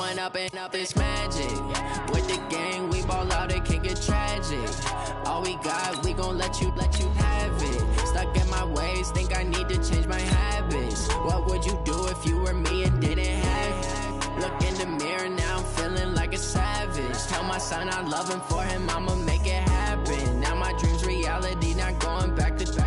Going up and up, it's magic. With the gang, we ball out, it can get tragic. All we got, we gon' let you have it. Stuck in my ways, think I need to change my habits. What would you do if you were me and didn't have it? Look in the mirror, now I'm feeling like a savage. Tell my son I love him, for him I'ma make it happen. Now my dream's reality, not going back to.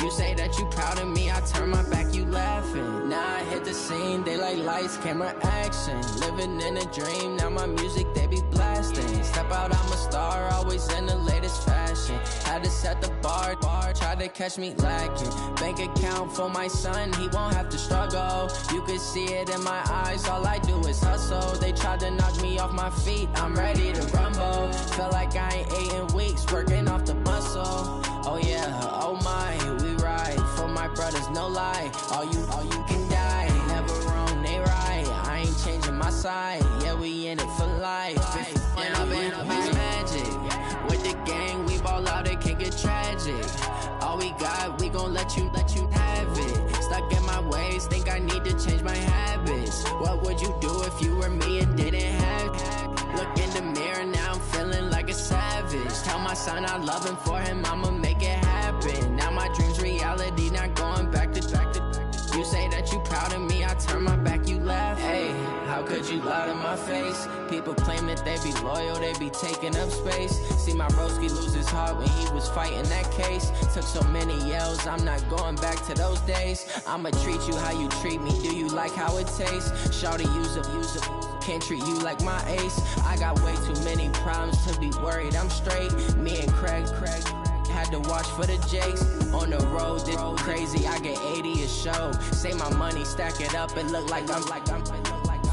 You say that you proud of me, I turn my back, you laughing. Now I hit the scene, they like lights, camera, action. Living in a dream, now my music, they be blasting. Step out, I'm a star, always in the latest fashion. Had to set the bar, try to catch me lacking. Bank account for my son, he won't have to struggle. You can see it in my eyes, all I do is hustle. They tried to knock me off my feet, I'm ready to rumble. Feel like I ain't ate in weeks, working off the muscle. Oh yeah, oh my, we ride for my brothers, no lie. All you can die, never wrong, they right. I ain't changing my side, yeah, we in it for life. And up it's magic. With the gang, we ball out, it can get tragic. All we got, we gon' let you have it. Stuck in my ways, think I need to change my habits. What would you do if you were me and didn't have it? Look in the mirror, now I'm feeling like a savage. Tell my son I love him, for him I'ma make it happen. Now my dream's reality, not going back to. You say that you proud of me, I turn my back, you laugh. Hey, how could you lie to my face? People claim that they be loyal, they be taking up space. See my broski lose his heart when he was fighting that case. Took so many yells, I'm not going back to those days. I'ma treat you how you treat me, do you like how it tastes? Shawty, use it. Can't treat you like my ace. I got way too many problems to be worried, I'm straight. Me and Craig had to watch for the Jakes. On the road, this crazy, I get 80 a show. Say my money, stack it up, and look like I'm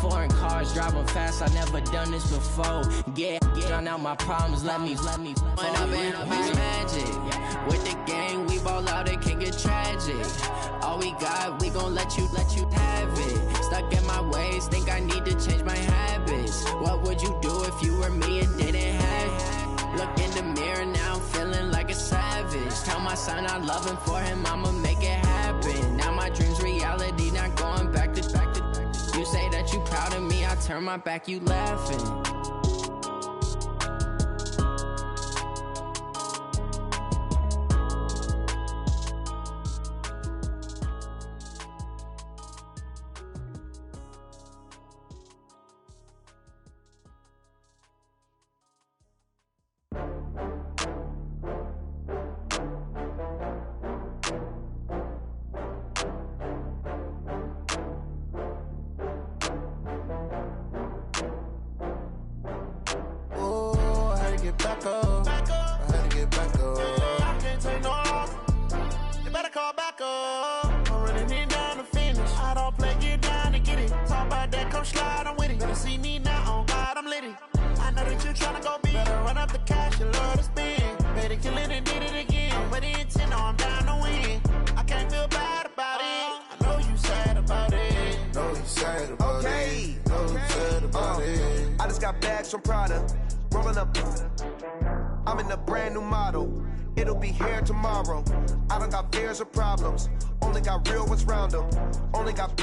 foreign cars, driving fast, I never done this before. Get on out my problems, let me Going up and up, it's magic. With the gang, we ball out, it can get tragic. All we got, we gon' let you have it. Stuck in my ways, think I need to change my habits. What would you do if you were me and didn't have it? Look in the mirror, now I'm feeling like a savage. Tell my son I love him, for him I'ma make it happen. Now my dream's reality, not going back to. You say that you proud of me, I turn my back, you laughing. From Prada, rolling up. I'm in a brand new model. It'll be here tomorrow. I don't got fears or problems. Only got real ones round them. Only got.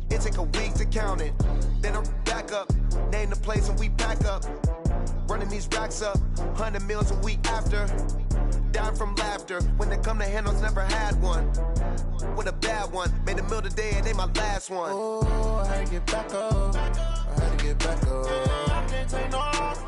It take a week to count it. Then I'm back up. Name the place and we pack up. Running these racks up. 100 meals a week after. Dying from laughter. When it come to handles, never had one. With a bad one. Made a meal today and they my last one. Oh, I had to get back up. I had to get back up. I can't take no loss.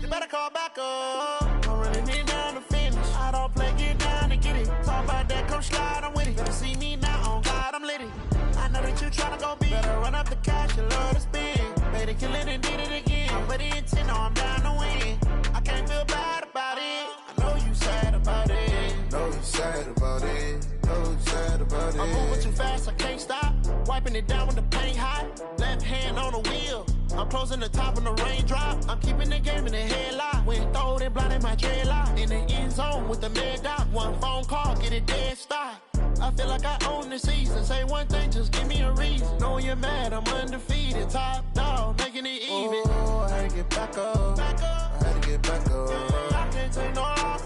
You better call back up. I'm running it down to finish. I don't play, get down to get it. Talk about that, come slide, I'm with it. Better see me now, on God, I'm litty. I know that you tryna go big. Better run up the cash, you love to spend. Better kill it and did it again. I'm with the intent, no, I'm down to win. I can't feel bad about it. I know you sad about it. Know you sad about it. Know you sad about it. I'm moving too fast, I can't stop. Wiping it down with the paint hot. Left hand on the wheel. I'm closing the top on the raindrop. I'm keeping the game in the headlock. When throwed and blinded my dreadlock. In the end zone with the mad dot. One phone call, get it dead stop. I feel like I own the season. Say one thing, just give me a reason. Knowing you're mad, I'm undefeated. Top dog, making it even. Oh, I had to get back up. I had to get back up. I can't take no loss.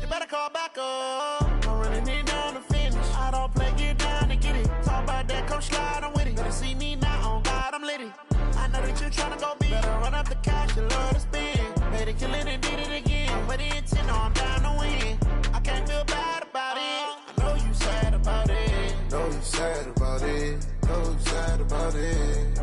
You better call back up. I'm running it down to finish. I don't play, get down to get it. Talk about that, come slide, I'm with it. Better see me now, on God, I'm litty. you tryna go be. Better run up the cash, you love to spend. Made it, kill it, and did it again. But the intent, no, I'm down to win. I can't feel bad about it. I know you sad about it. Know you sad about it. Know you sad about it.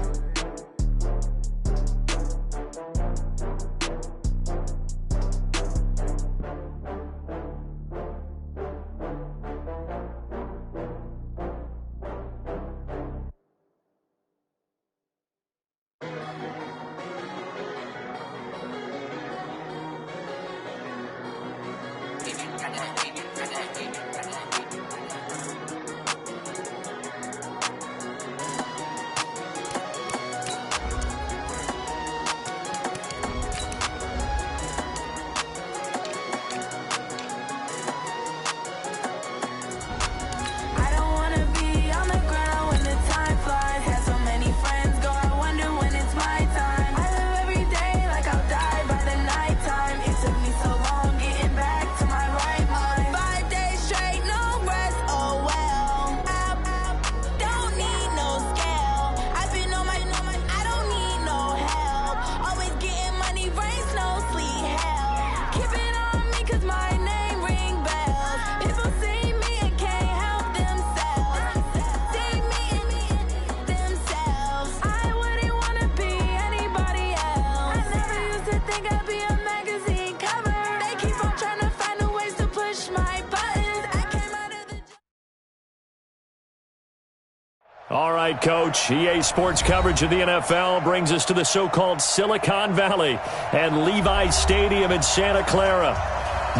All right, Coach. EA Sports coverage of the NFL brings us to the so-called Silicon Valley and Levi's Stadium in Santa Clara.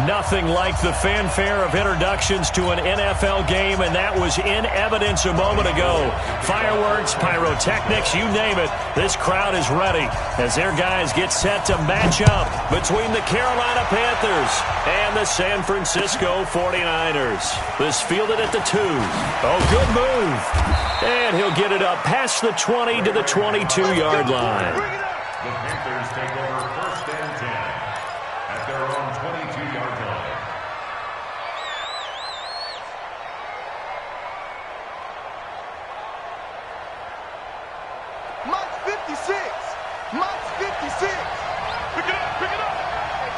Nothing like the fanfare of introductions to an NFL game, and that was in evidence a moment ago. Fireworks, pyrotechnics, you name it. This crowd is ready as their guys get set to match up between the Carolina Panthers and the San Francisco 49ers. This fielded at the 2. Oh, good move. And he'll get it up past the 20 to the 22-yard line. The Panthers take over 1st and 10 at their own 22-yard line. Mike's 56. Mike's 56. Pick it up. Pick it up.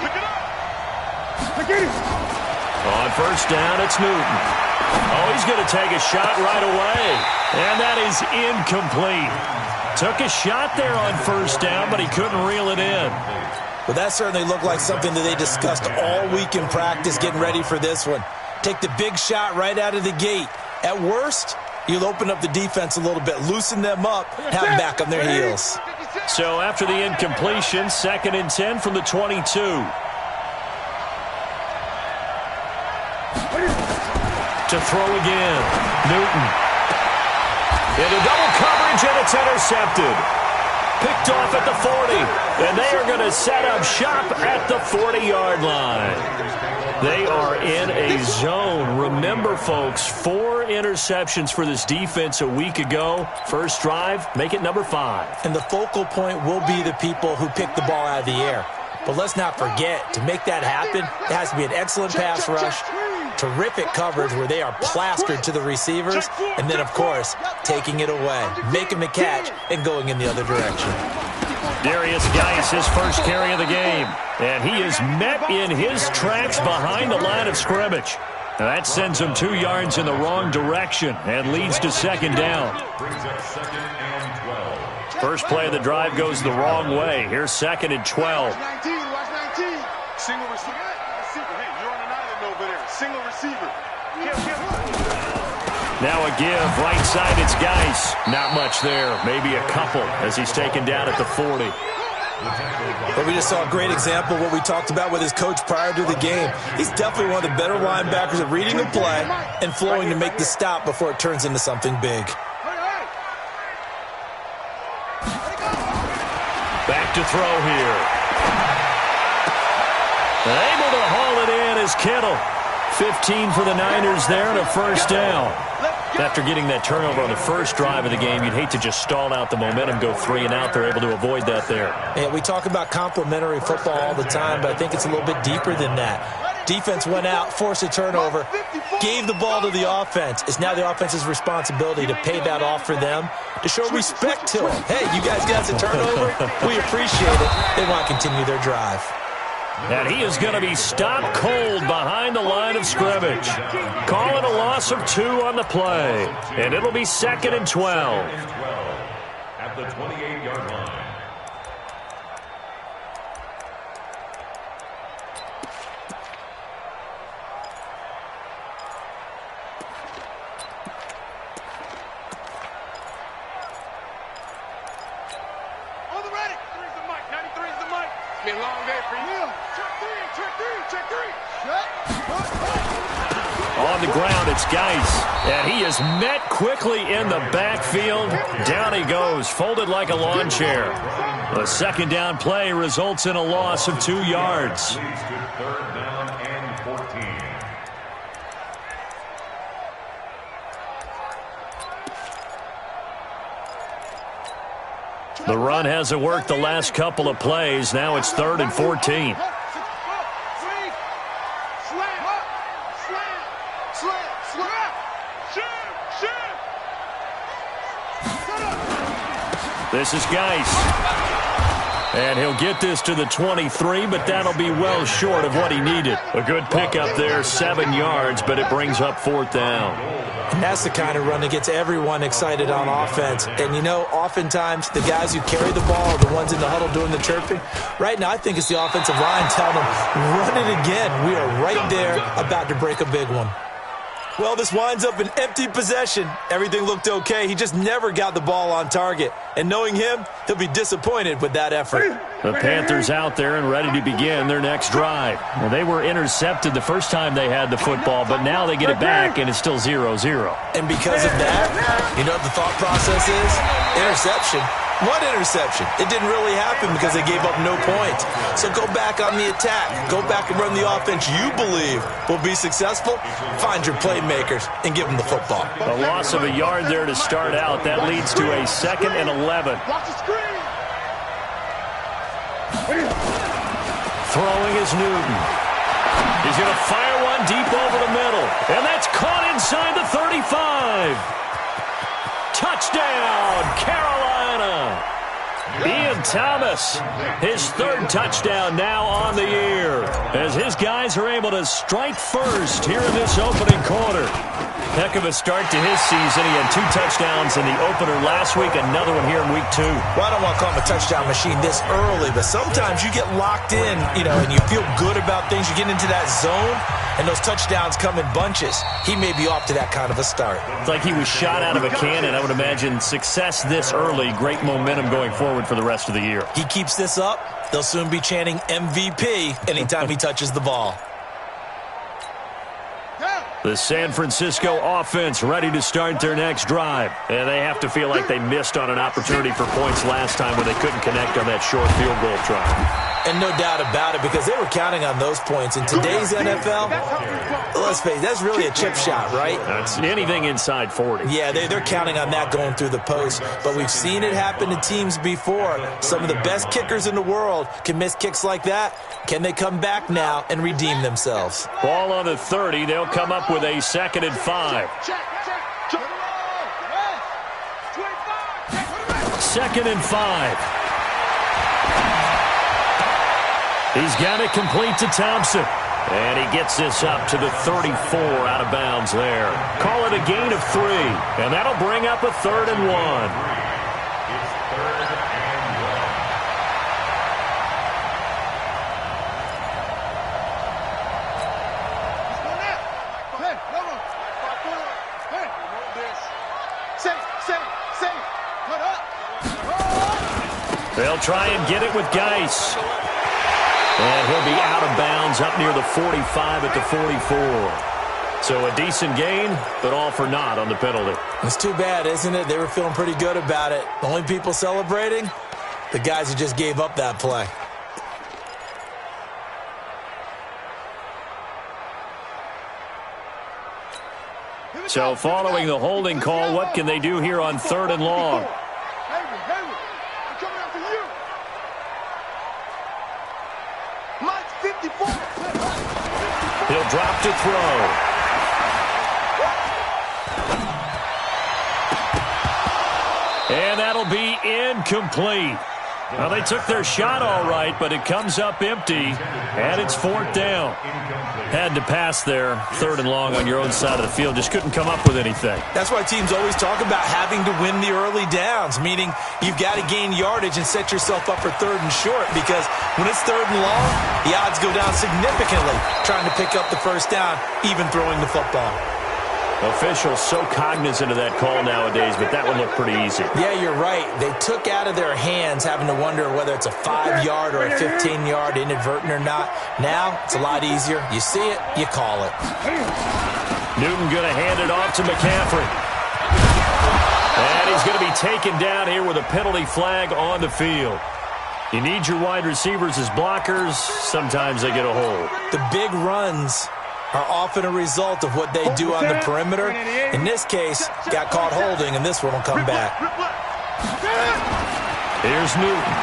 Pick it up. Pick it up. On 1st down, it's Newton. Oh, he's going to take a shot right away. And that is incomplete. Took a shot there on 1st down, but he couldn't reel it in. Well, that certainly looked like something that they discussed all week in practice getting ready for this one. Take the big shot right out of the gate. At worst, you'll open up the defense a little bit, loosen them up, have them back on their heels. So after the incompletion, 2nd and 10 from the 22. To throw again. Newton. Into double coverage, and it's intercepted. Picked off at the 40. And they are going to set up shop at the 40-yard line. They are in a zone. Remember, folks, 4 interceptions for this defense a week ago. First drive, make it number 5. And the focal point will be the people who pick the ball out of the air. But let's not forget, to make that happen, it has to be an excellent pass rush, terrific coverage where they are plastered to the receivers, and then, of course, taking it away, making the catch, and going in the other direction. Darius Geis, his first carry of the game, and he is met in his tracks behind the line of scrimmage. Now that sends him 2 yards in the wrong direction and leads to 2nd down. Brings up 2nd and 12. First play of the drive goes the wrong way. Here's 2nd and 12. Watch 19. Single receiver. Hey, you're on an island over there. Single receiver. Now a give, right side, it's Geis. Not much there, maybe a couple as he's taken down at the 40. But we just saw a great example of what we talked about with his coach prior to the game. He's definitely one of the better linebackers at reading the play and flowing to make the stop before it turns into something big. Back to throw here. Able to haul it in is Kittle. 15 for the Niners there and a first down. After getting that turnover on the first drive of the game, you'd hate to just stall out the momentum, go 3 and out. They're able to avoid that there. Yeah, we talk about complementary football all the time, but I think it's a little bit deeper than that. Defense went out, forced a turnover. gave the ball to the offense. It's now the offense's responsibility to pay that off for them, to show respect to them. Hey, you guys got a turnover? We appreciate it. They want to continue their drive. And he is going to be stopped cold behind the line of scrimmage. Call it a loss of 2 on the play. And it'll be 2nd and 12. At the 28-yard line. On the ground, it's Geis. And he is met quickly in the backfield. Down he goes, folded like a lawn chair. A second down play results in a loss of 2 yards. Leads to 3rd down and 14. The run hasn't worked the last couple of plays. Now it's 3rd and 14. This is Geis. And he'll get this to the 23, but that'll be well short of what he needed. A good pickup there, 7 yards, but it brings up 4th down. And that's the kind of run that gets everyone excited on offense. And, you know, oftentimes the guys who carry the ball are the ones in the huddle doing the chirping. Right now, I think it's the offensive line telling them, run it again. We are right there about to break a big one. Well, this winds up an empty possession. Everything looked okay. He just never got the ball on target. And knowing him, he'll be disappointed with that effort. The Panthers out there and ready to begin their next drive. Well, they were intercepted the first time they had the football, but now they get it back, and it's still 0-0. And because of that, you know what the thought process is? Interception. One interception. It didn't really happen because they gave up no points. So go back on the attack. Go back and run the offense you believe will be successful. Find your playmakers and give them the football. A loss of a yard there to start out. That leads to a 2nd and 11. Throwing is Newton. He's going to fire one deep over the middle. And that's caught inside the 35. Touchdown, Carolina. Ian Thomas, his 3rd touchdown now on the year, as his guys are able to strike first here in this opening quarter. Heck of a start to his season. He had 2 touchdowns in the opener last week, another one here in week 2. Well, I don't want to call him a touchdown machine this early, but sometimes you get locked in, you know, and you feel good about things. You get into that zone, and those touchdowns come in bunches. He may be off to that kind of a start. It's like he was shot out of a cannon. I would imagine success this early, great momentum going forward for the rest of the year. He keeps this up, they'll soon be chanting MVP anytime he touches the ball. The San Francisco offense ready to start their next drive. And they have to feel like they missed on an opportunity for points last time when they couldn't connect on that short field goal try. And no doubt about it, because they were counting on those points. In today's NFL, let's face it, that's really a chip shot, right? That's anything inside 40. Yeah, they're counting on that going through the post. But we've seen it happen to teams before. Some of the best kickers in the world can miss kicks like that. Can they come back now and redeem themselves? Ball on the 30. They'll come up with a 2nd and 5. 2nd and 5. He's got it complete to Thompson. And he gets this up to the 34 out of bounds there. Call it a gain of 3. And that'll bring up a 3rd and 1. It's 3rd and 1. They'll try and get it with Geis. And he'll be out of bounds up near the 45 at the 44. So a decent gain, but all for naught on the penalty. It's too bad, isn't it? They were feeling pretty good about it. The only people celebrating, the guys who just gave up that play. So following the holding call, what can they do here on 3rd and long? He'll drop to throw. And that'll be incomplete. Well, they took their shot all right, but it comes up empty, and it's 4th down. Had to pass there, 3rd and long on your own side of the field. Just couldn't come up with anything. That's why teams always talk about having to win the early downs, meaning you've got to gain yardage and set yourself up for 3rd and short, because when it's 3rd and long, the odds go down significantly trying to pick up the first down, even throwing the football. Officials so cognizant of that call nowadays, but that one looked pretty easy. Yeah, you're right. They took out of their hands having to wonder whether it's a 5-yard or a 15-yard inadvertent or not. Now, it's a lot easier. You see it, you call it. Newton going to hand it off to McCaffrey. And he's going to be taken down here with a penalty flag on the field. You need your wide receivers as blockers. Sometimes they get a hold. The big runs are often a result of what they do on the perimeter. In this case, got caught holding, and this one will come back. Here's Newton.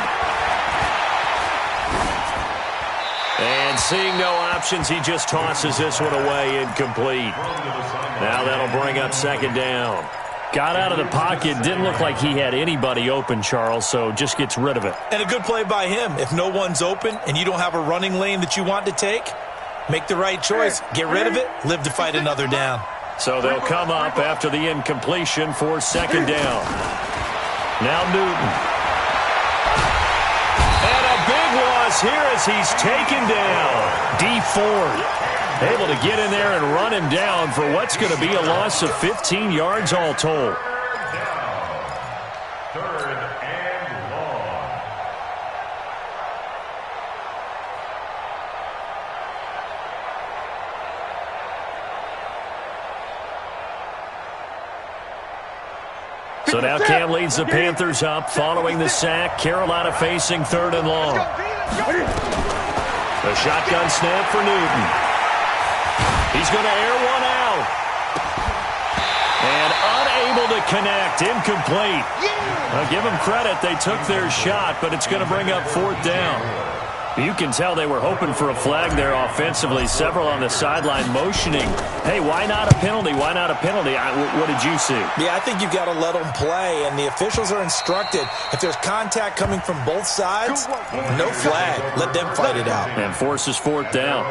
And seeing no options, he just tosses this one away, incomplete. Now that'll bring up 2nd down. Got out of the pocket, didn't look like he had anybody open, Charles, so just gets rid of it. And a good play by him. If no one's open and you don't have a running lane that you want to take, make the right choice. Get rid of it. Live to fight another down. So they'll come up after the incompletion for 2nd down. Now Newton. And a big loss here as he's taken down. D Ford able to get in there and run him down for what's going to be a loss of 15 yards all told. So now Cam leads the Panthers up following the sack. Carolina facing 3rd and long. A shotgun snap for Newton. He's going to air one out. And unable to connect. Incomplete. I'll give them credit. They took their shot, but it's going to bring up 4th down. You can tell they were hoping for a flag there offensively. Several on the sideline motioning, hey, why not a penalty? Why not a penalty? What did you see? Yeah, I think you've got to let them play, and the officials are instructed. If there's contact coming from both sides, no flag. Let them fight it out. And forces 4th down.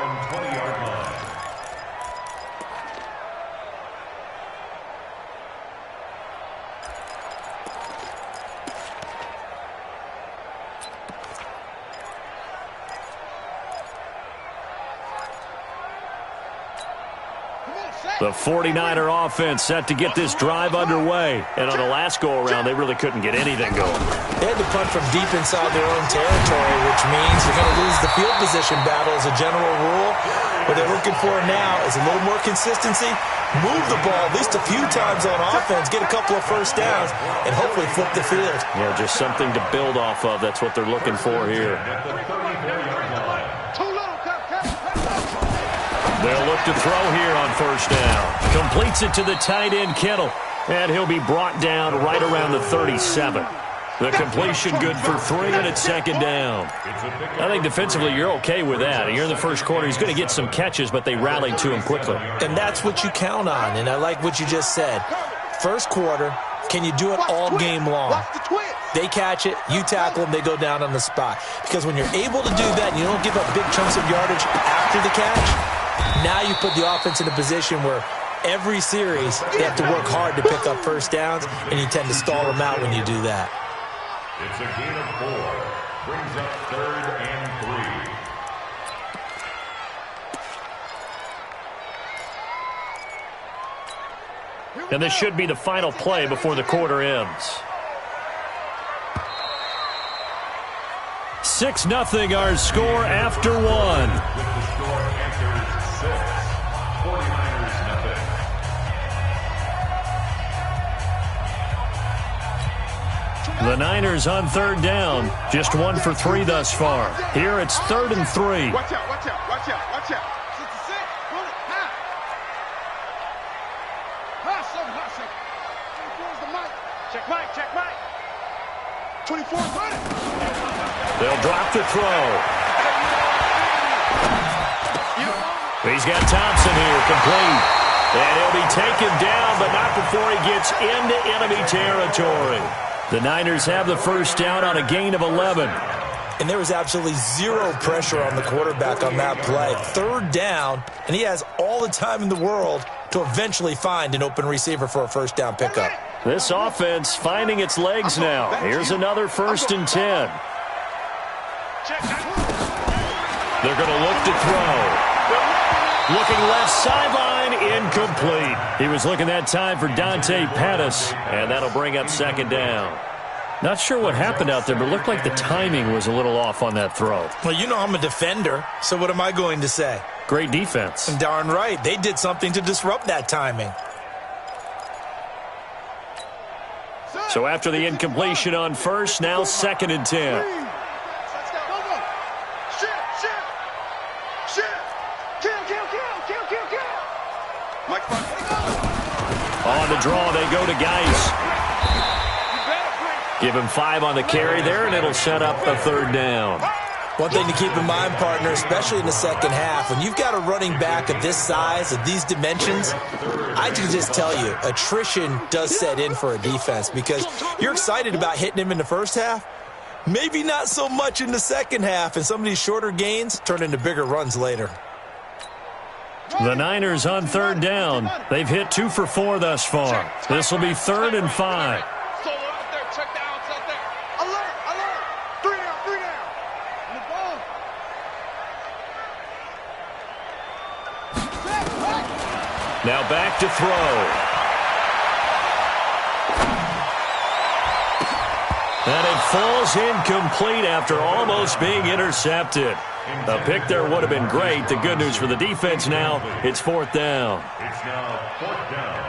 The 49er offense set to get this drive underway. And on the last go-around, they really couldn't get anything going. They had to punt from deep inside their own territory, which means they're going to lose the field position battle as a general rule. What they're looking for now is a little more consistency, move the ball at least a few times on offense, get a couple of first downs, and hopefully flip the field. Yeah, just something to build off of. That's what they're looking for here. They'll look to throw here on 1st down. Completes it to the tight end, Kittle. And he'll be brought down right around the 37. The completion good for 3, and it's 2nd down. I think defensively you're okay with that. You're in the first quarter. He's going to get some catches, but they rallied to him quickly. And that's what you count on, and I like what you just said. First quarter, can you do it all game long? They catch it, you tackle them, they go down on the spot. Because when you're able to do that and you don't give up big chunks of yardage after the catch, now you put the offense in a position where every series they have to work hard to pick up first downs, and you tend to stall them out when you do that. It's a gain of 4. Brings up 3rd and 3. And this should be the final play before the quarter ends. 6-0 our score after 1. With the score Panthers 6, 49ers nothing. The Niners on 3rd down. Just 1 for 3 thus far. Here it's 3rd and 3. Watch out, watch out, watch out, watch out. 66, pull it, half. Half 7, half 7. 24 is the mic. Check mic, check mic. 24 is on it. They'll drop the throw. He's got Thompson here, complete. And he'll be taken down, but not before he gets into enemy territory. The Niners have the first down on a gain of 11. And there was absolutely zero pressure on the quarterback on that play. Third down, and he has all the time in the world to eventually find an open receiver for a first down pickup. This offense finding its legs now. Here's another 1st and 10. They're going to look to throw. Looking left sideline, incomplete. He was looking that time for Dante Pettis, and that'll bring up 2nd down. Not sure what happened out there, but it looked like the timing was a little off on that throw. Well, you know I'm a defender, so what am I going to say? Great defense. And darn right, they did something to disrupt that timing. So after the incompletion on first, now 2nd and 10. On the draw, they go to Geis. Give him 5 on the carry there, and it'll set up a 3rd down. One thing to keep in mind, partner, especially in the second half, when you've got a running back of this size, of these dimensions, I can just tell you, attrition does set in for a defense because you're excited about hitting him in the first half, maybe not so much in the second half, and some of these shorter gains turn into bigger runs later. The Niners on 3rd down. They've hit 2 for 4 thus far. This will be 3rd and 5. Now back to throw. And it falls incomplete after almost being intercepted. A pick there would have been great. The good news for the defense now, it's 4th down. It's now 4th down.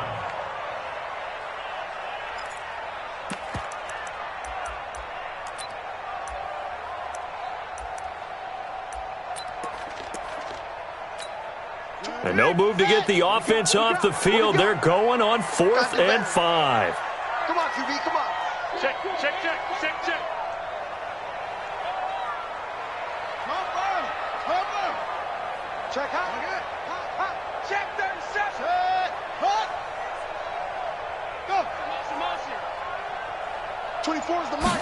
And no move to get the offense off the field. They're going on 4th and 5. Come on, QB, come on. Check. Check out. Check the interception. Go. 24 is the mark.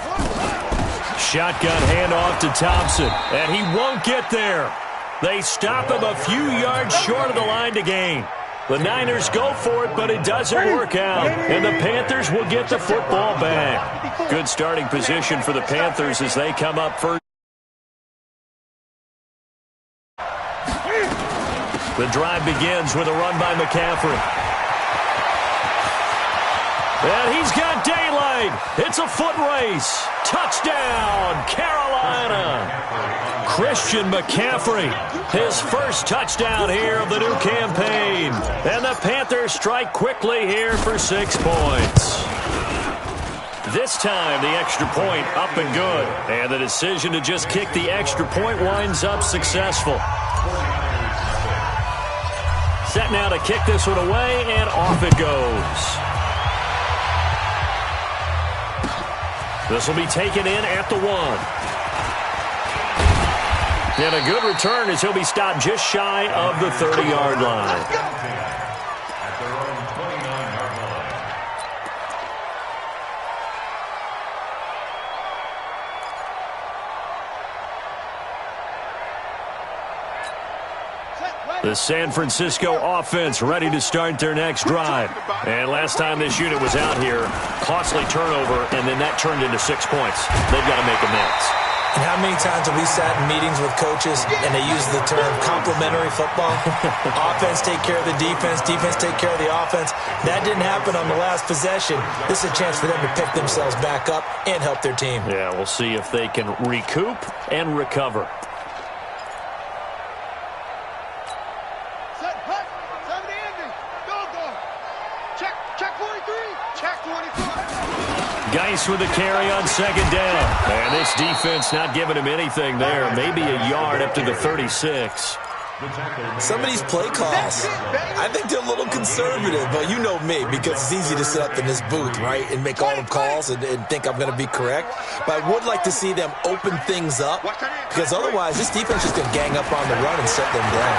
Shotgun handoff to Thompson, and he won't get there. They stop him a few yards short of the line to gain. The Niners go for it, but it doesn't work out, and the Panthers will get the football back. Good starting position for the Panthers as they come up first. The drive begins with a run by McCaffrey. And he's got daylight. It's a foot race. Touchdown, Carolina. Christian McCaffrey, his first touchdown here of the new campaign. And the Panthers strike quickly here for 6 points. This time, the extra point up and good. And the decision to just kick the extra point winds up successful. Set now to kick this one away, and off it goes. This will be taken in at the 1. And a good return as he'll be stopped just shy of the 30-yard line. At their own 29-yard line. The San Francisco offense ready to start their next drive. And last time this unit was out here, costly turnover, and then that turned into 6 points. They've got to make amends. And how many times have we sat in meetings with coaches and they use the term complementary football? Offense take care of the defense, defense take care of the offense. That didn't happen on the last possession. This is a chance for them to pick themselves back up and help their team. Yeah, we'll see if they can recoup and recover. Geis with a carry on 2nd down. And this defense not giving him anything there. Maybe a yard up to the 36. Some of these play calls, I think they're a little conservative, but you know me, because it's easy to sit up in this booth, right, and make all the calls and think I'm going to be correct. But I would like to see them open things up, because otherwise this defense is going to gang up on the run and shut them down.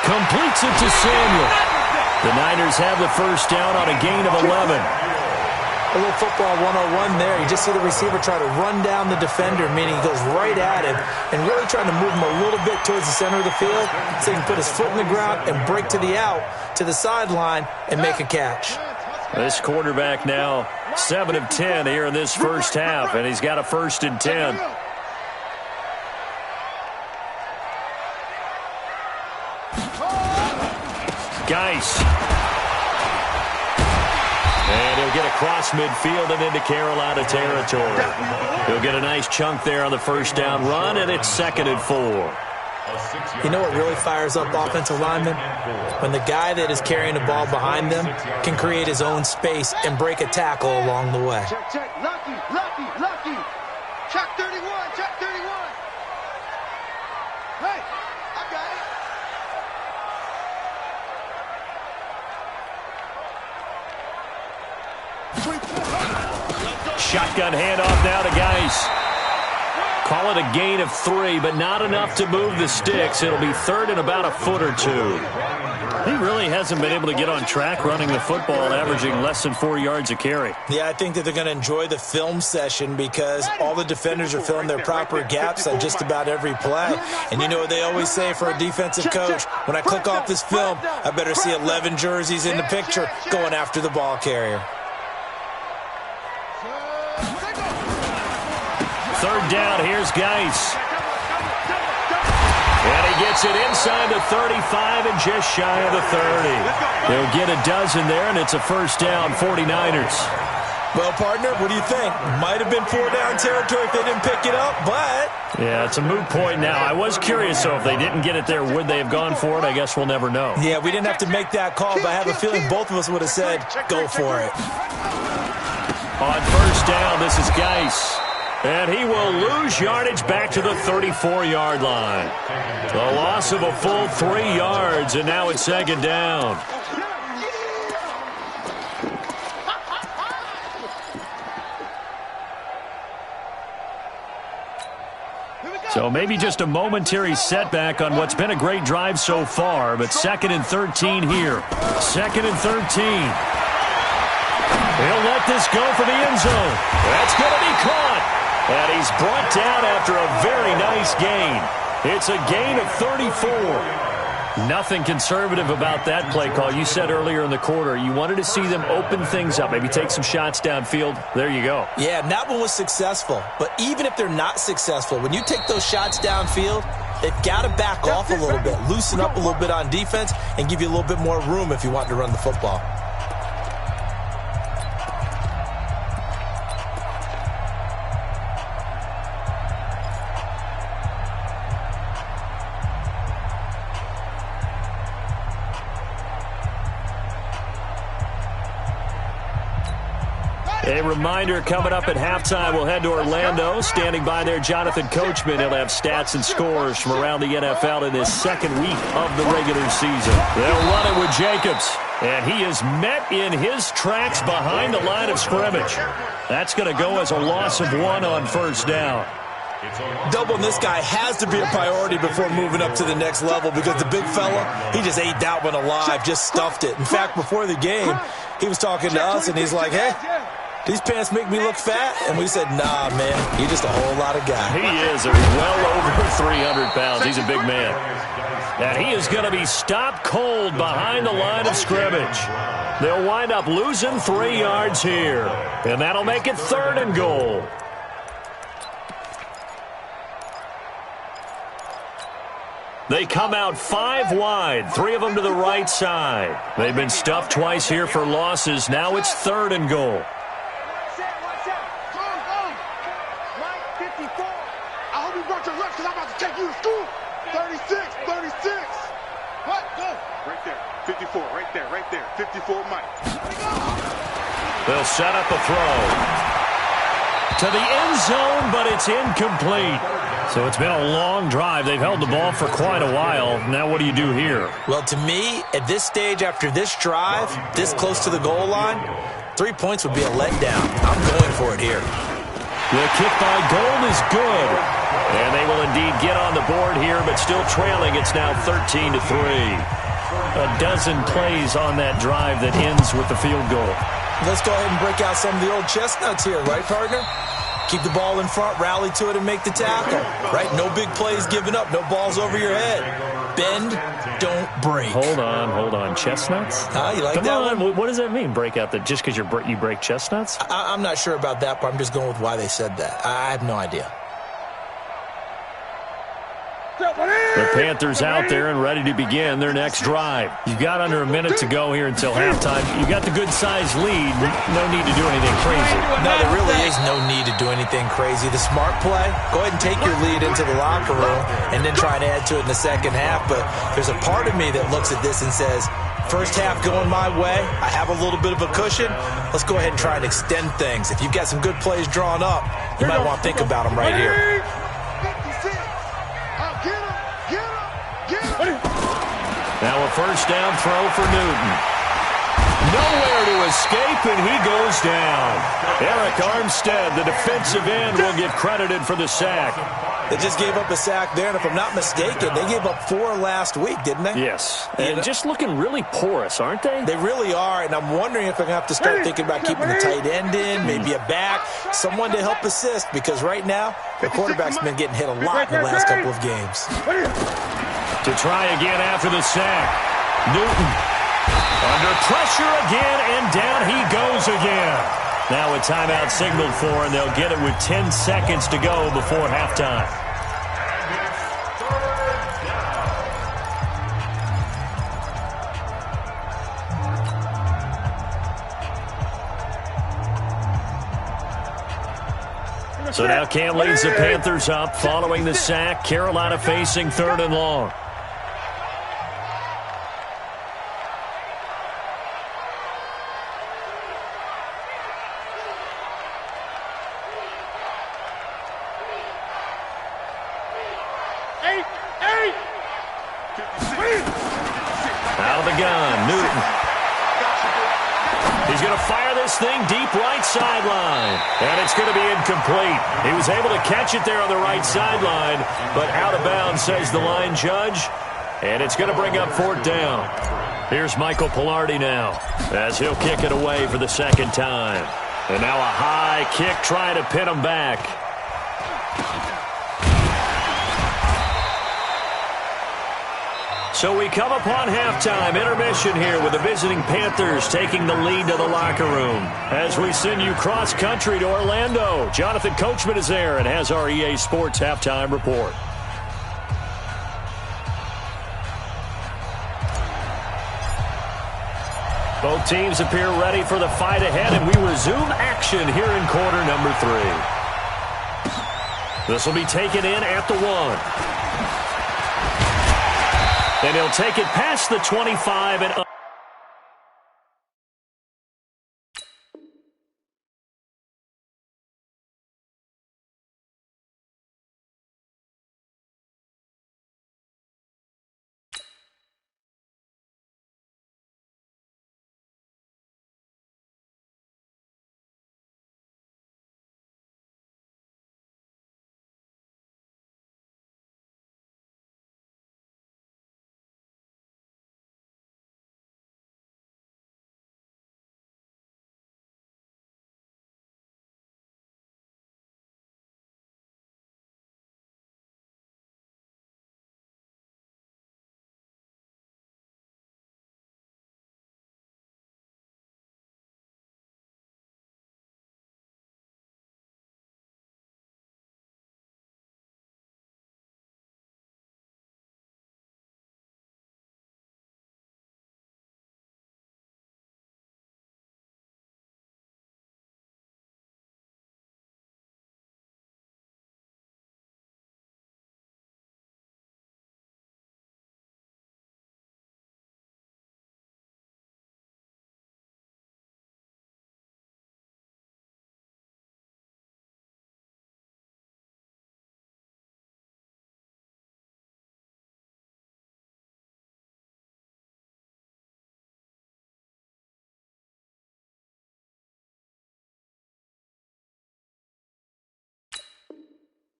Completes it to Samuel. The Niners have the first down on a gain of 11. A little football 101 there. You just see the receiver try to run down the defender, meaning he goes right at him and really trying to move him a little bit towards the center of the field so he can put his foot in the ground and break to the out, to the sideline, and make a catch. This quarterback now 7 of 10 here in this first half, and he's got a 1st and 10. Geis. And he'll get across midfield and into Carolina territory. He'll get a nice chunk there on the first down run, and it's 2nd and 4. You know what really fires up offensive linemen? When the guy that is carrying the ball behind them can create his own space and break a tackle along the way. Check, check. Lucky, lucky, lucky. Check 31, check 31. Hey, I got it. Shotgun handoff now to Geis. Call it a gain of 3, but not enough to move the sticks. It'll be 3rd and about a foot or 2. He really hasn't been able to get on track running the football, averaging less than 4 yards a carry. Yeah, I think that they're going to enjoy the film session because all the defenders are filling their proper gaps on just about every play. And you know what they always say for a defensive coach? When I click off this film, I better see 11 jerseys in the picture going after the ball carrier. 3rd down, here's Geis. And he gets it inside the 35 and just shy of the 30. He'll get a dozen there, and it's a 1st down, 49ers. Well, partner, what do you think? Might have been 4-down territory if they didn't pick it up, but... Yeah, it's a moot point now. I was curious, though, if they didn't get it there, would they have gone for it? I guess we'll never know. Yeah, we didn't have to make that call, but I have a feeling both of us would have said, go for it. On 1st down, this is Geis. And he will lose yardage back to the 34-yard line. A loss of a full 3 yards, and now it's 2nd down. So maybe just a momentary setback on what's been a great drive so far, but 2nd and 13 here. 2nd and 13. He'll let this go for the end zone. That's going to be caught. And he's brought down after a very nice gain. It's a gain of 34. Nothing conservative about that play call. You said earlier in the quarter you wanted to see them open things up, maybe take some shots downfield. There you go. Yeah, and that one was successful. But even if they're not successful, when you take those shots downfield, they've got to back off a little bit, loosen up a little bit on defense, and give you a little bit more room if you want to run the football. A reminder, coming up at halftime, we'll head to Orlando. Standing by there, Jonathan Coachman. He'll have stats and scores from around the NFL in his 2nd week of the regular season. They'll run it with Jacobs, and he is met in his tracks behind the line of scrimmage. That's going to go as a loss of 1 on 1st down. Doubling this guy has to be a priority before moving up to the next level because the big fella, he just ate that one alive, just stuffed it. In fact, before the game, he was talking to us, and he's like, hey, these pants make me look fat? And we said, nah, man, you're just a whole lot of guy. He is well over 300 pounds. He's a big man. And he is going to be stopped cold behind the line of scrimmage. They'll wind up losing 3 yards here. And that'll make it 3rd and goal. They come out 5 wide, 3 of them to the right side. They've been stuffed twice here for losses. Now it's 3rd and goal. because I'm about to take you to school. 36, 36. What? Go. Right there. 54, right there. 54, Mike. They'll set up a throw to the end zone, but it's incomplete. So it's been a long drive. They've held the ball for quite a while. Now what do you do here? Well, to me, at this stage, after this drive, this close to the goal line, 3 points would be a letdown. I'm going for it here. The kick by Gold is good. And they will indeed get on the board here, but still trailing. It's now 13-3. A dozen plays on that drive that ends with the field goal. let's go ahead and break out some of the old chestnuts here, right, partner? Keep the ball in front, rally to it, and make the tackle, right? No big plays given up, no balls over your head. Bend, don't break. Hold on. Chestnuts? You like that one? What does that mean, break out? Just because you break chestnuts? I'm not sure about that, but I'm just going with why they said that. I have no idea. The Panthers out there and ready to begin their next drive. You've got under a minute to go here until halftime. You've got the good-sized lead. No need to do anything crazy. No, there really is no need to do anything crazy. The smart play, go ahead and take your lead into the locker room and then try and add to it in the second half. But there's a part of me that looks at this and says, first half going my way, I have a little bit of a cushion. Let's go ahead and try and extend things. If you've got some good plays drawn up, you might want to think about them right here. Now a first down throw for Newton. Nowhere to escape, and he goes down. Eric Armstead, the defensive end, will get credited for the sack. They just gave up a sack there, and if I'm not mistaken, they gave up 4 last week, didn't they? Yes, and just looking really porous, aren't they? They really are, and I'm wondering if I'm going to have to start thinking about keeping the tight end in, maybe a back, someone to help assist, because right now, the quarterback's been getting hit a lot in the last couple of games. To try again after the sack. Newton under pressure again, and down he goes again. Now a timeout signaled for, and they'll get it with 10 seconds to go before halftime. So now Cam leads the Panthers up following the sack. Carolina facing 3rd and long. Out of the gun, Newton. He's going to fire this thing deep right sideline. And it's going to be incomplete. He was able to catch it there on the right sideline, but out of bounds, says the line judge. And it's going to bring up 4th down. Here's Michael Pilardi now, as he'll kick it away for the 2nd time. And now a high kick trying to pin him back. So we come upon halftime, intermission here with the visiting Panthers taking the lead to the locker room. As we send you cross-country to Orlando, Jonathan Coachman is there and has our EA Sports halftime report. Both teams appear ready for the fight ahead, and we resume action here in quarter number 3. This will be taken in at the 1. And he'll take it past the 25 and up.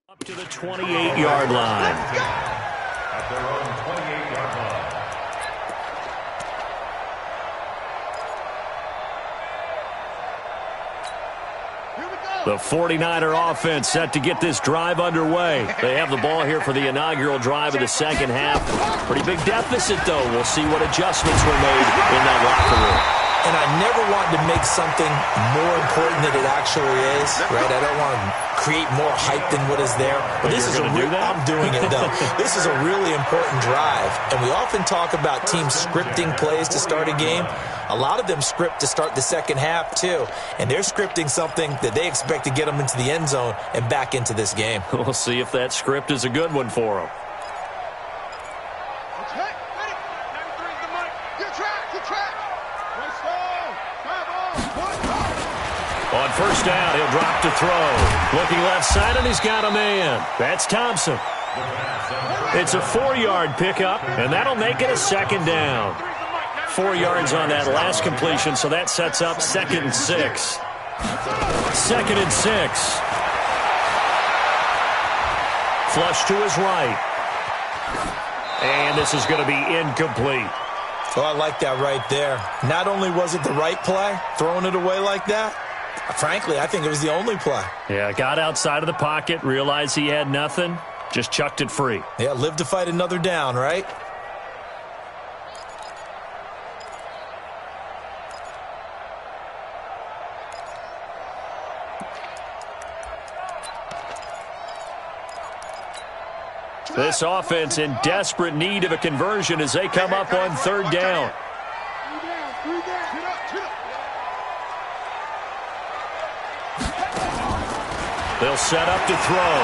Up to the 28-yard line. At their own 28-yard line. The 49er offense set to get this drive underway. They have the ball here for the inaugural drive of the second half. Pretty big deficit, though. We'll see what adjustments were made in that locker room. And I never want to make something more important than it actually is, right? I don't want to create more hype than what is there. But this is I'm doing it, though. This is a really important drive. And we often talk about teams scripting plays to start a game. A lot of them script to start the second half, too. And they're scripting something that they expect to get them into the end zone and back into this game. We'll see if that script is a good one for them. On first down, he'll drop to throw. Looking left side, and he's got a man. That's Thompson. It's a 4-yard pickup, and that'll make it a second down. 4 yards on that last completion, so that sets up 2nd and 6. 2nd and 6. Flush to his right. And this is going to be incomplete. Oh, I like that right there. Not only was it the right play, throwing it away like that, frankly, I think it was the only play. Yeah, got outside of the pocket, realized he had nothing, just chucked it free. Yeah, live to fight another down, right? This offense in desperate need of a conversion as they come up on 3rd down. They'll set up to throw.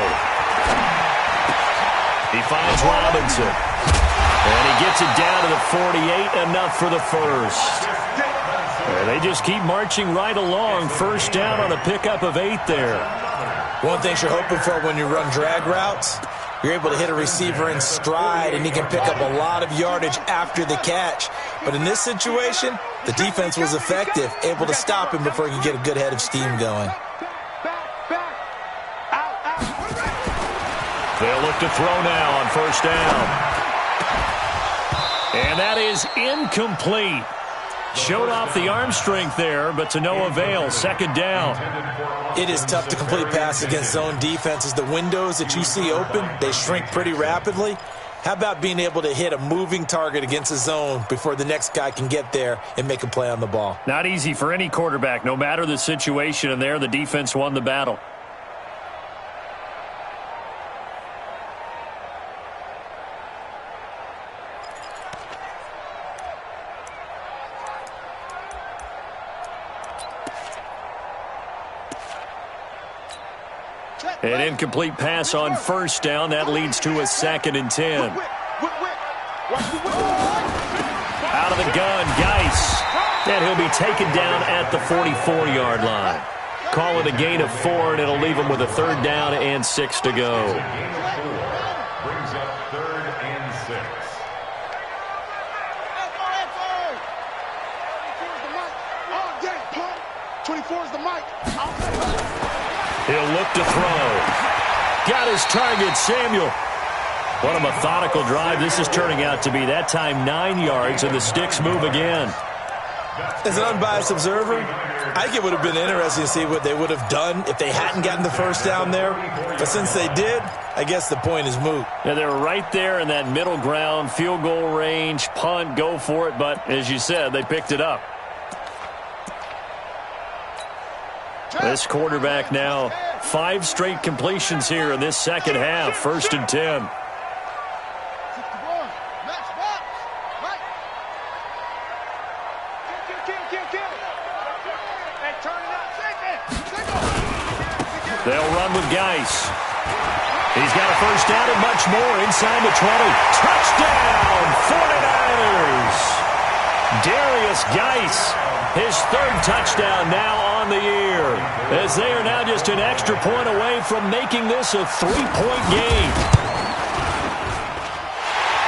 He finds Robinson. And he gets it down to the 48, enough for the first. And they just keep marching right along. First down on a pickup of 8 there. One thing you're hoping for when you run drag routes, you're able to hit a receiver in stride, and he can pick up a lot of yardage after the catch. But in this situation, the defense was effective, able to stop him before he could get a good head of steam going. They'll look to throw now on first down. And that is incomplete. Showed off the arm strength there, but to no avail. 2nd down. It is tough to complete passes against zone defenses. The windows that you see open, they shrink pretty rapidly. How about being able to hit a moving target against a zone before the next guy can get there and make a play on the ball? Not easy for any quarterback, no matter the situation, and there the defense won the battle. An incomplete pass on first down. That leads to a 2nd and 10. Out of the gun, Geis. And he'll be taken down at the 44-yard line. Call it a gain of 4, and it'll leave him with a 3rd down and 6 to go. Brings up 3rd and 6. 24 is the mic. He'll look to throw. Got his target, Samuel. What a methodical drive this is turning out to be. That time 9 yards, and the sticks move again. As an unbiased observer, I think it would have been interesting to see what they would have done if they hadn't gotten the first down there. But since they did, I guess the point is moot. Yeah, they were right there in that middle ground, field goal range, punt, go for it. But as you said, they picked it up. This quarterback now 5 straight completions here in this second half. 1st and 10. They'll run with Geis. He's got a first down and much more inside the 20. Touchdown, 49ers. Darius Geis, his 3rd touchdown now on the year, as they are now just an extra point away from making this a 3-point game.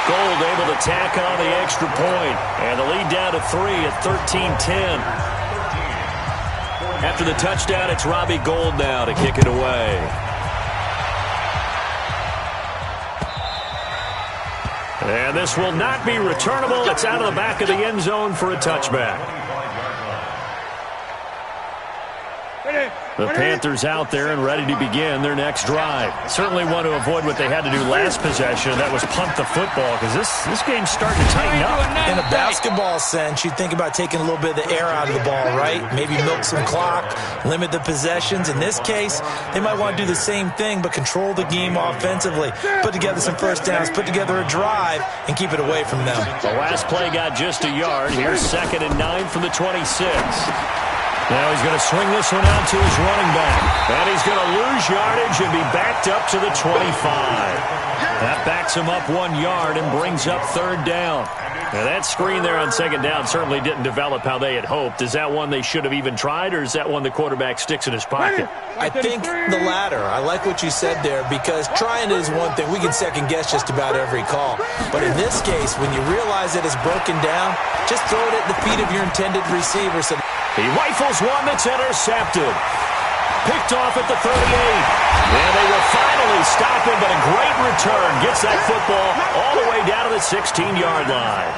Gold able to tack on the extra point, and the lead down to 3 at 13-10. After the touchdown, it's Robbie Gould now to kick it away. And this will not be returnable. It's out of the back of the end zone for a touchback. Ready? The Panthers out there and ready to begin their next drive. Certainly want to avoid what they had to do last possession. That was punt the football, because this game's starting to tighten up. In a basketball sense, you think about taking a little bit of the air out of the ball, right? Maybe milk some clock, limit the possessions. In this case, they might want to do the same thing, but control the game offensively. Put together some first downs, put together a drive, and keep it away from them. The last play got just a yard. Here's 2nd and 9 from the 26. Now he's going to swing this one out to his running back. And he's going to lose yardage and be backed up to the 25. That backs him up 1 yard and brings up 3rd down. Now that screen there on 2nd down certainly didn't develop how they had hoped. Is that one they should have even tried, or is that one the quarterback sticks in his pocket? I think the latter. I like what you said there, because trying is one thing. We can second guess just about every call. But in this case, when you realize that it's broken down, just throw it at the feet of your intended receiver. So he rifles one that's intercepted. Picked off at the 38. And they will finally stop him, but a great return. Gets that football all the way down to the 16-yard line.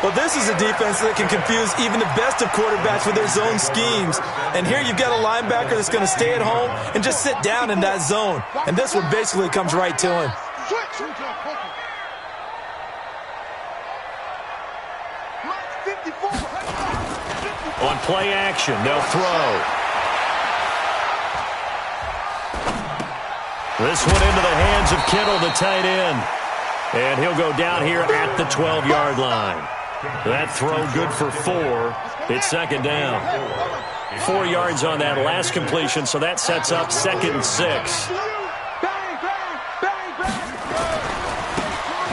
Well, this is a defense that can confuse even the best of quarterbacks with their zone schemes. And here you've got a linebacker that's going to stay at home and just sit down in that zone. And this one basically comes right to him. On play action, they'll throw. This one into the hands of Kittle, the tight end. And he'll go down here at the 12-yard line. That throw good for 4. It's 2nd down. 4 yards on that last completion, so that sets up 2nd and 6.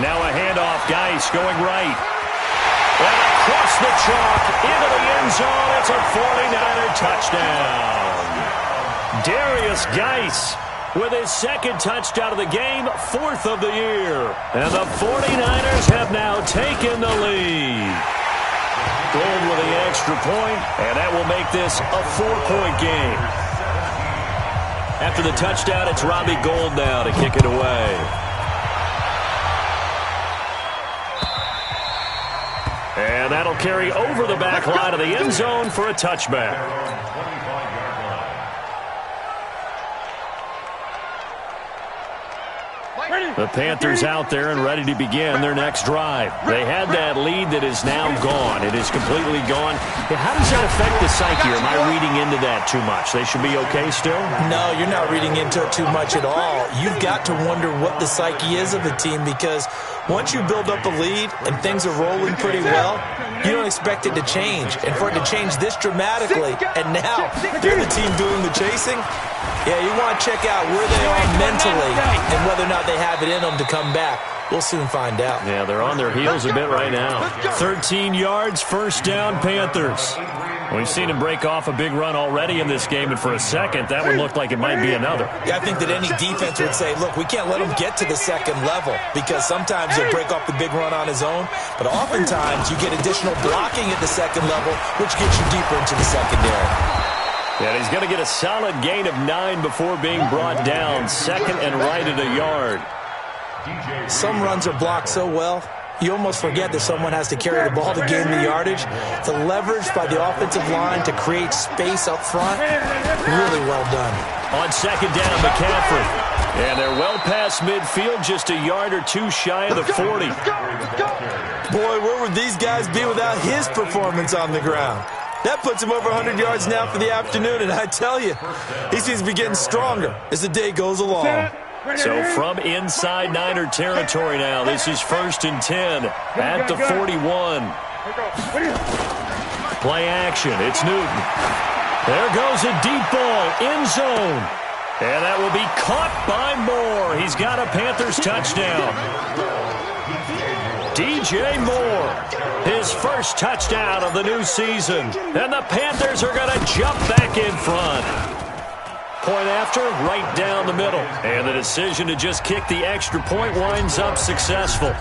Now a handoff, Geis going right. And across the chalk, into the end zone. It's a 49er touchdown. Darius Geis with his 2nd touchdown of the game, 4th of the year. And the 49ers have now taken the lead. Gold with the extra point, and that will make this a 4-point game. After the touchdown, it's Robbie Gould now to kick it away. And that'll carry over the back line of the end zone for a touchback. The Panthers out there and ready to begin their next drive. They had that lead that is now gone. It is completely gone. How does that affect the psyche? Or am I reading into that too much? They should be okay still? No, you're not reading into it too much at all. You've got to wonder what the psyche is of a team, because once you build up a lead and things are rolling pretty well, you don't expect it to change. And for it to change this dramatically, and now they're the team doing the chasing, yeah, you want to check out where they are mentally and whether or not they have it in them to come back. We'll soon find out. Yeah, they're on their heels a bit right now. 13 yards, 1st down, Panthers. We've seen him break off a big run already in this game, and for a second, that would look like it might be another. Yeah, I think that any defense would say, look, we can't let him get to the 2nd level, because sometimes he'll break off the big run on his own, but oftentimes you get additional blocking at the 2nd level, which gets you deeper into the secondary. And he's going to get a solid gain of 9 before being brought down. 2nd and right at a yard. Some runs are blocked so well, you almost forget that someone has to carry the ball to gain the yardage. The leverage by the offensive line to create space up front, really well done. On 2nd down, McCaffrey. And they're well past midfield, just a yard or 2 shy of the 40. Boy, where would these guys be without his performance on the ground? That puts him over 100 yards now for the afternoon, and I tell you, he seems to be getting stronger as the day goes along. So from inside Niner territory now, this is 1st and 10 at the 41. Play action, it's Newton. There goes a deep ball, end zone. And that will be caught by Moore. He's got a Panthers touchdown. DJ Moore, his first touchdown of the new season. And the Panthers are going to jump back in front. Point after, right down the middle. And the decision to just kick the extra point winds up successful.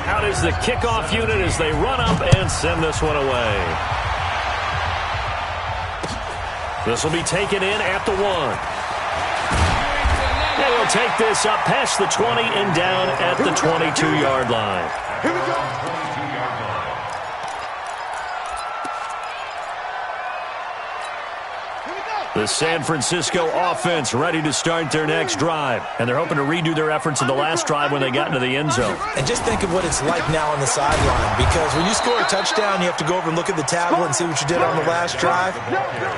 Out is the kickoff unit as they run up and send this one away. This will be taken in at the 1. And he'll take this up past the 20 and down at the 22-yard line. Here we go. The San Francisco offense ready to start their next drive. And they're hoping to redo their efforts in the last drive when they got into the end zone. And just think of what it's like now on the sideline. Because when you score a touchdown, you have to go over and look at the tablet and see what you did on the last drive.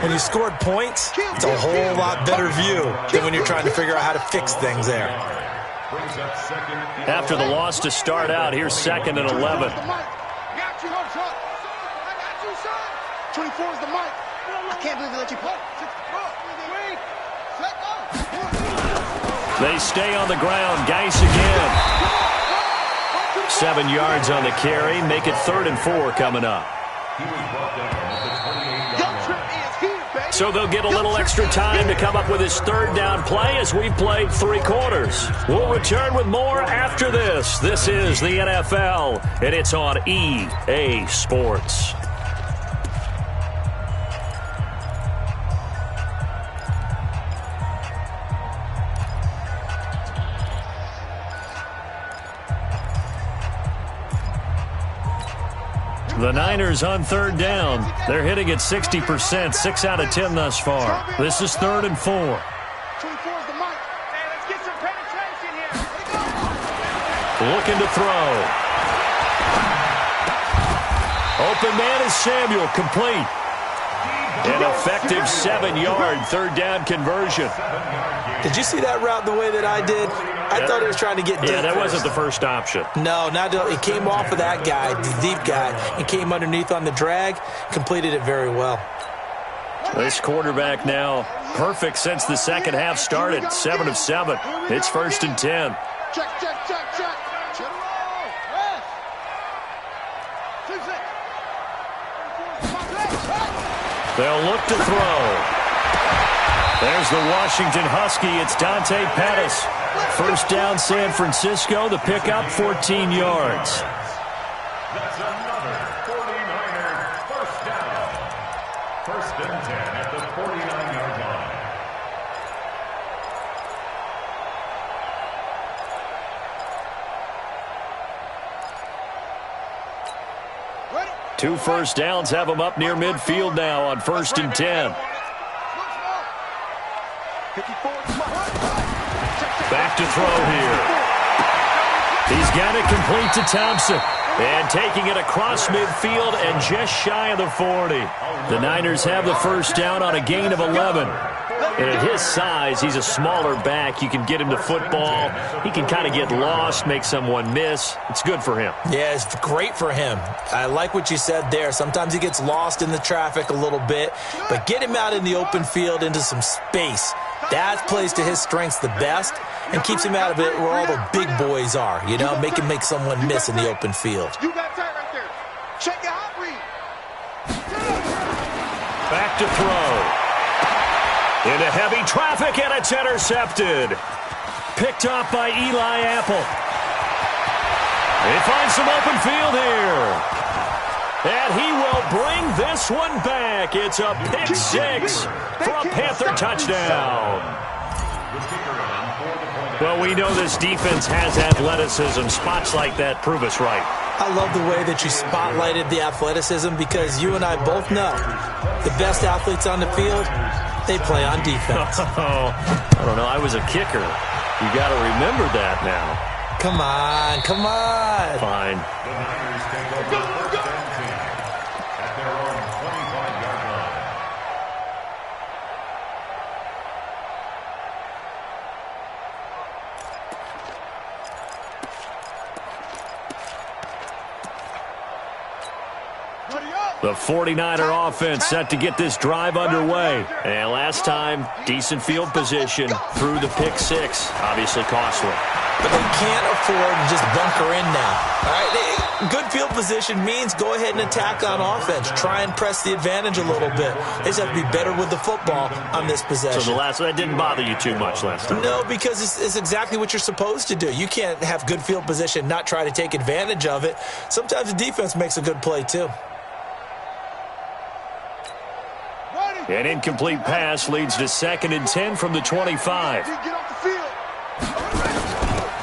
When you scored points, it's a whole lot better view than when you're trying to figure out how to fix things there. After the loss to start out, here's 2nd and 11. 24 is the mic. I can't believe they let you play. They stay on the ground. Geis again. 7 yards on the carry. Make it 3rd and 4 coming up. So they'll get a little extra time to come up with his 3rd down play as we've played 3 quarters. We'll return with more after this. This is the NFL, and it's on EA Sports. The Niners on 3rd down. They're hitting at 60%, 6 out of 10 thus far. This is 3rd and 4. 24 is the mic. Hey, let's get some penetration here. Looking to throw. Open man is Samuel, complete. An effective 7-yard 3rd down conversion. Did you see that route the way that I did? I thought he was trying to get deep. Yeah, that wasn't the first option. No, it came off of that guy, the deep guy, and came underneath on the drag, completed it very well. This quarterback now perfect since the second half started, 7 of 7. It's 1st and 10. Check. They'll look to throw. There's the Washington Husky. It's Dante Pettis. 1st down, San Francisco. The pickup, 14 yards. That's another 49er 1st down. 1st and 10 at the 49-yard line. Ready? 2 first downs have them up near midfield now on 1st and 10. Back to throw here. He's got it complete to Thompson. And taking it across midfield and just shy of the 40. The Niners have the 1st down on a gain of 11. And at his size, he's a smaller back. You can get him to football. He can kind of get lost, make someone miss. It's good for him. Yeah, it's great for him. I like what you said there. Sometimes he gets lost in the traffic a little bit, but get him out in the open field into some space. That plays to his strengths the best and keeps him out of it where all the big boys are, you know, make someone miss in the open field. You got tight right there. Check your hot read. Back to throw. Into heavy traffic, and it's intercepted. Picked off by Eli Apple. They find some open field here. And he will bring this one back. It's a pick 6 for a Panther touchdown. Well, we know this defense has athleticism. Spots like that prove us right. I love the way that you spotlighted the athleticism because you and I both know the best athletes on the field, they play on defense. I don't know. I was a kicker. You got to remember that now. Come on. Fine. The Niners take over 1st and 10 at their own 25-yard line. The 49er offense set to get this drive underway. And last time, decent field position through the pick 6. Obviously costly. But they can't afford to just bunker in now. All right, good field position means go ahead and attack on offense. Try and press the advantage a little bit. They just have to be better with the football on this possession. So that didn't bother you too much last time? No, because it's exactly what you're supposed to do. You can't have good field position, not try to take advantage of it. Sometimes the defense makes a good play too. An incomplete pass leads to 2nd and 10 from the 25.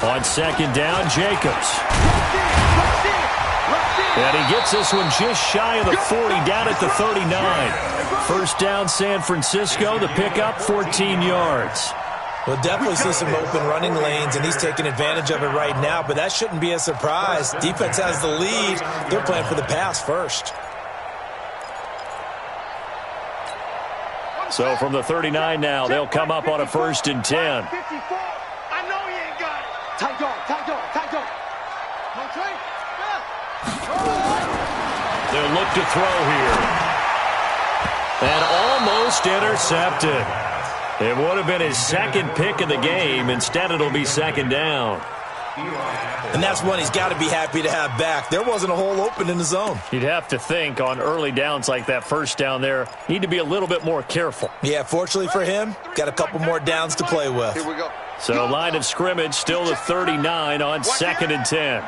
On 2nd down, Jacobs. And he gets this one just shy of the 40, down at the 39. First down, San Francisco. The pickup, 14 yards. We'll definitely see some open running lanes, and he's taking advantage of it right now, but that shouldn't be a surprise. Defense has the lead. They're playing for the pass first. So from the 39 now, they'll come up on a 1st and 10. I know you ain't got it. Tight dog, tight dog, tight dog. They'll look to throw here. And almost intercepted. It would have been his second pick of the game. Instead, it'll be 2nd down. And that's one he's got to be happy to have back. There wasn't a hole open in the zone. You'd have to think on early downs like that, first down there, need to be a little bit more careful. Yeah, fortunately for him, got a couple more downs to play with. Here we go. So line of scrimmage still the 39 on 2nd and 10.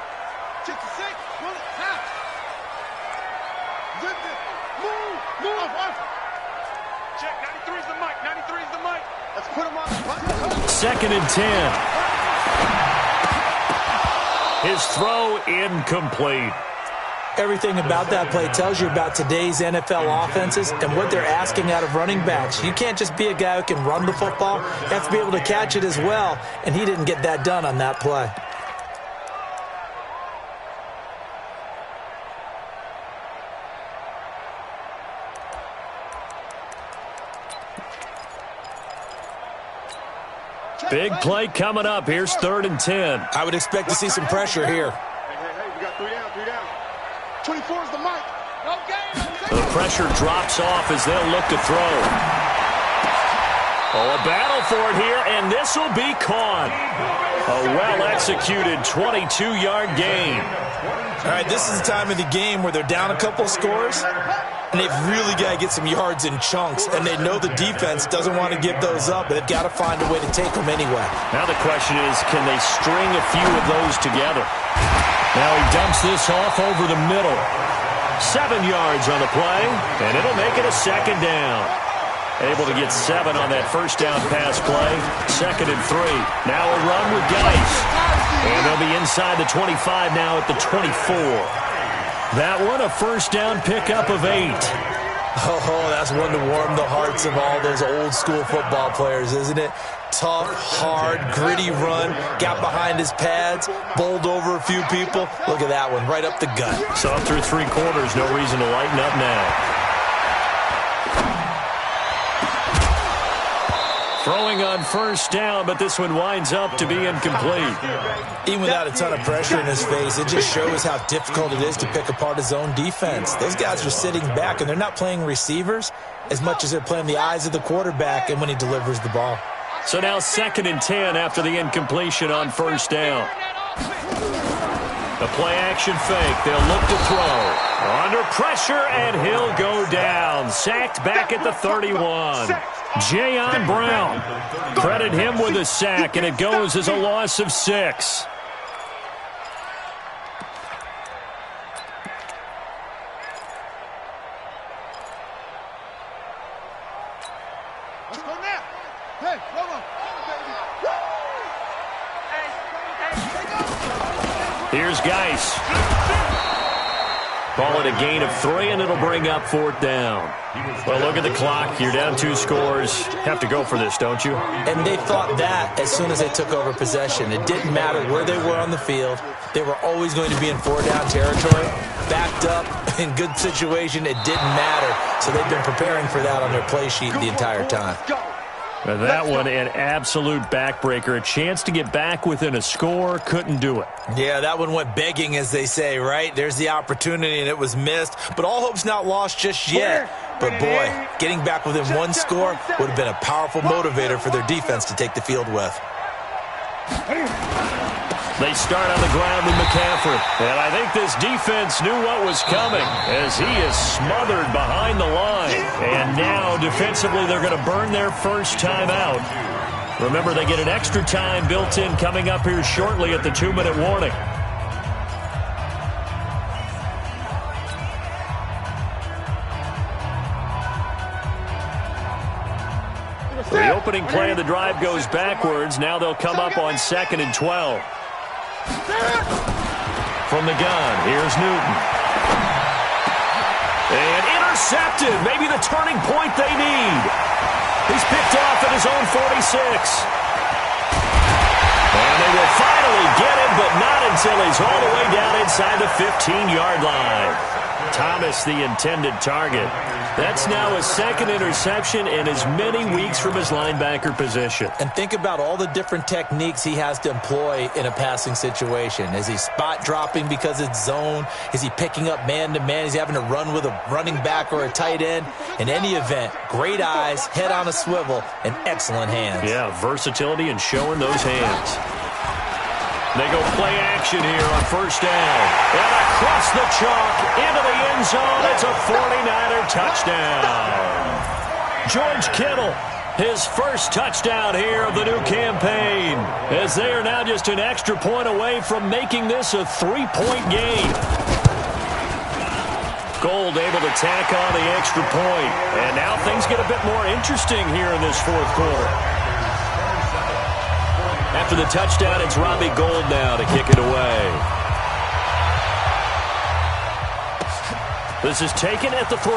Check, 93's the mic, 93's the mic. Let's put him on. 2nd and 10. His throw incomplete. Everything about that play tells you about today's NFL offenses and what they're asking out of running backs. You can't just be a guy who can run the football. You have to be able to catch it as well, and he didn't get that done on that play. Big play coming up. Here's 3rd and 10. I would expect to see some pressure here. Hey, we got 3 down, 3 down. 24 is the mic. No game. The pressure drops off as they'll look to throw. Oh, a battle for it here, and this will be caught. A well-executed 22-yard gain. All right, this is the time of the game where they're down a couple scores, and they've really got to get some yards in chunks, and they know the defense doesn't want to give those up, but they've got to find a way to take them anyway. Now the question is, can they string a few of those together? Now he dumps this off over the middle. 7 yards on the play, and it'll make it a 2nd down. Able to get 7 on that first down pass play. 2nd and 3. Now a run with Geis. And they'll be inside the 25 now at the 24. That one, a first down pickup of 8. Oh, that's one to warm the hearts of all those old school football players, isn't it? Tough, hard, gritty run. Got behind his pads, bowled over a few people. Look at that one, right up the gut. So up through 3 quarters, no reason to lighten up now. Throwing on first down, but this one winds up to be incomplete. Even without a ton of pressure in his face, it just shows how difficult it is to pick apart his own defense. Those guys are sitting back, and they're not playing receivers as much as they're playing the eyes of the quarterback and when he delivers the ball. So now 2nd and 10 after the incompletion on first down. The play-action fake. They'll look to throw. Under pressure, and he'll go down. Sacked back at the 31. Jayon Brown. Credit him with a sack, and it goes as a loss of 6. Let's go now. Hey, hold on. Here's Geis. Call it a gain of 3, and it'll bring up 4th down. Well, look at the clock. You're down 2 scores. Have to go for this, don't you? And they thought that as soon as they took over possession. It didn't matter where they were on the field. They were always going to be in 4-down territory. Backed up, in good situation, it didn't matter. So they've been preparing for that on their play sheet the entire time. That one, an absolute backbreaker. A chance to get back within a score, couldn't do it. Yeah, that one went begging, as they say, right? There's the opportunity, and it was missed. But all hope's not lost just yet. But, boy, getting back within 1 score would have been a powerful motivator for their defense to take the field with. They start on the ground with McCaffrey. And I think this defense knew what was coming as he is smothered behind the line. And now, defensively, they're going to burn their first time out. Remember, they get an extra time built in coming up here shortly at the 2-minute warning. The opening play of the drive goes backwards. Now they'll come up on 2nd and 12. From the gun, here's Newton. intercepted. Maybe the turning point they need. He's picked off at his own 46. And they will finally get him, but not until he's all the way down inside the 15-yard line. Thomas, the intended target. That's now his second interception in as many weeks from his linebacker position. And think about all the different techniques he has to employ in a passing situation. Is he spot dropping because it's zone? Is he picking up man-to-man? Is he having to run with a running back or a tight end? In any event, great eyes, head on a swivel, and excellent hands. Yeah, versatility and showing those hands. They go play action here on first down. And across the chalk into the end zone. It's a 49er touchdown. George Kittle, his first touchdown here of the new campaign, as they are now just an extra point away from making this a 3-point game. Gold able to tack on the extra point. And now things get a bit more interesting here in this fourth quarter. After the touchdown, it's Robbie Gould now to kick it away. This is taken at the 3.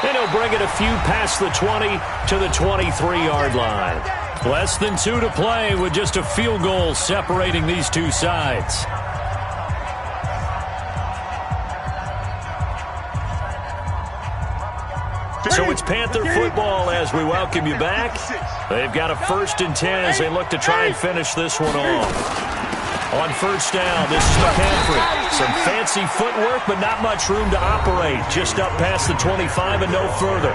And he'll bring it a few past the 20 to the 23-yard line. Less than 2 to play with just a field goal separating these two sides. So it's Panther football as we welcome you back. They've got a 1st and 10 as they look to try and finish this one off. On first down, this is McCaffrey. Some fancy footwork, but not much room to operate. Just up past the 25 and no further.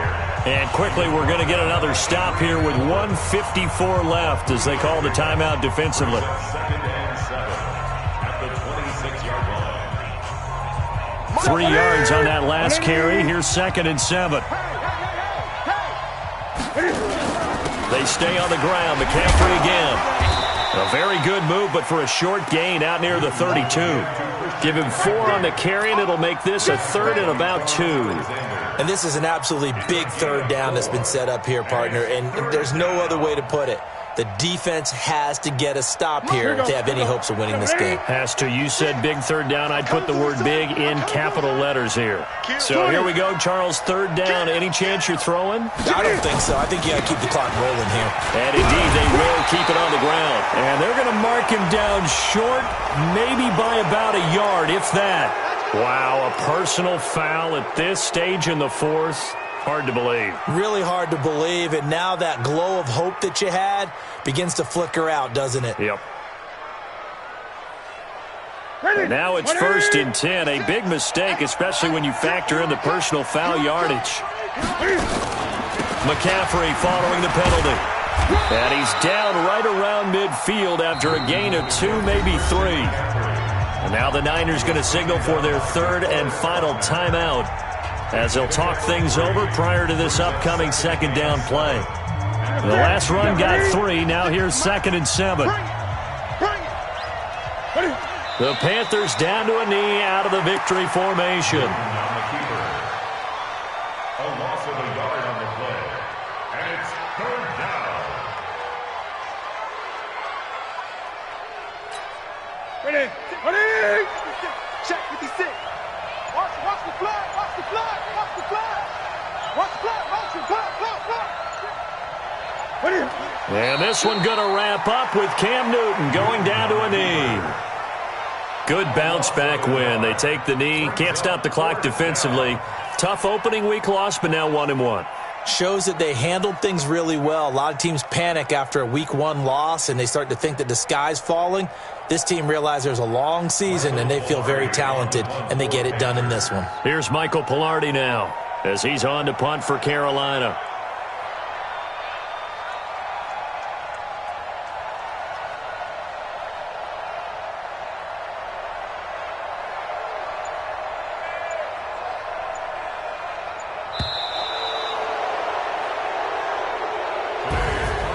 And quickly, we're going to get another stop here with 1:54 left as they call the timeout defensively. 3 yards on that last carry. Here's 2nd and 7. They stay on the ground. McCaffrey again. A very good move, but for a short gain out near the 32. Give him 4 on the carry, and it'll make this a 3rd and about 2. And this is an absolutely big 3rd down that's been set up here, partner, and there's no other way to put it. The defense has to get a stop here if they have any hopes of winning this game. Has to. You said big 3rd down. I'd put the word big in capital letters here. So here we go, Charles. 3rd down. Any chance you're throwing? I don't think so. I think you got to keep the clock rolling here. And indeed, they will keep it on the ground. And they're going to mark him down short, maybe by about a yard, if that. Wow, a personal foul at this stage in the 4th. Hard to believe. Really hard to believe, and now that glow of hope that you had begins to flicker out, doesn't it? Yep. And now it's 1st and 10. A big mistake, especially when you factor in the personal foul yardage. McCaffrey following the penalty. And he's down right around midfield after a gain of 2, maybe 3. And now the Niners going to signal for their 3rd and final timeout, as they'll talk things over prior to this upcoming 2nd down play. The last run got 3. Now here's 2nd and 7. The Panthers down to a knee out of the victory formation. A loss of a yard on the play. And it's 3rd down. Ready. Ready. Check 56. Watch the flag. Watch the flag. Watch the flag. Watch the flag. Watch the flag. And this one going to wrap up with Cam Newton going down to a knee. Good bounce back win. They take the knee. Can't stop the clock defensively. Tough opening week loss, but now 1-1. Shows that they handled things really well. A lot of teams panic after a week 1 loss, and they start to think that the sky's falling. This team realizes there's a long season, and they feel very talented, and they get it done in this one. Here's Michael Pilardi now, as he's on to punt for Carolina.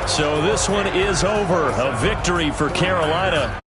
So this one is over. A victory for Carolina.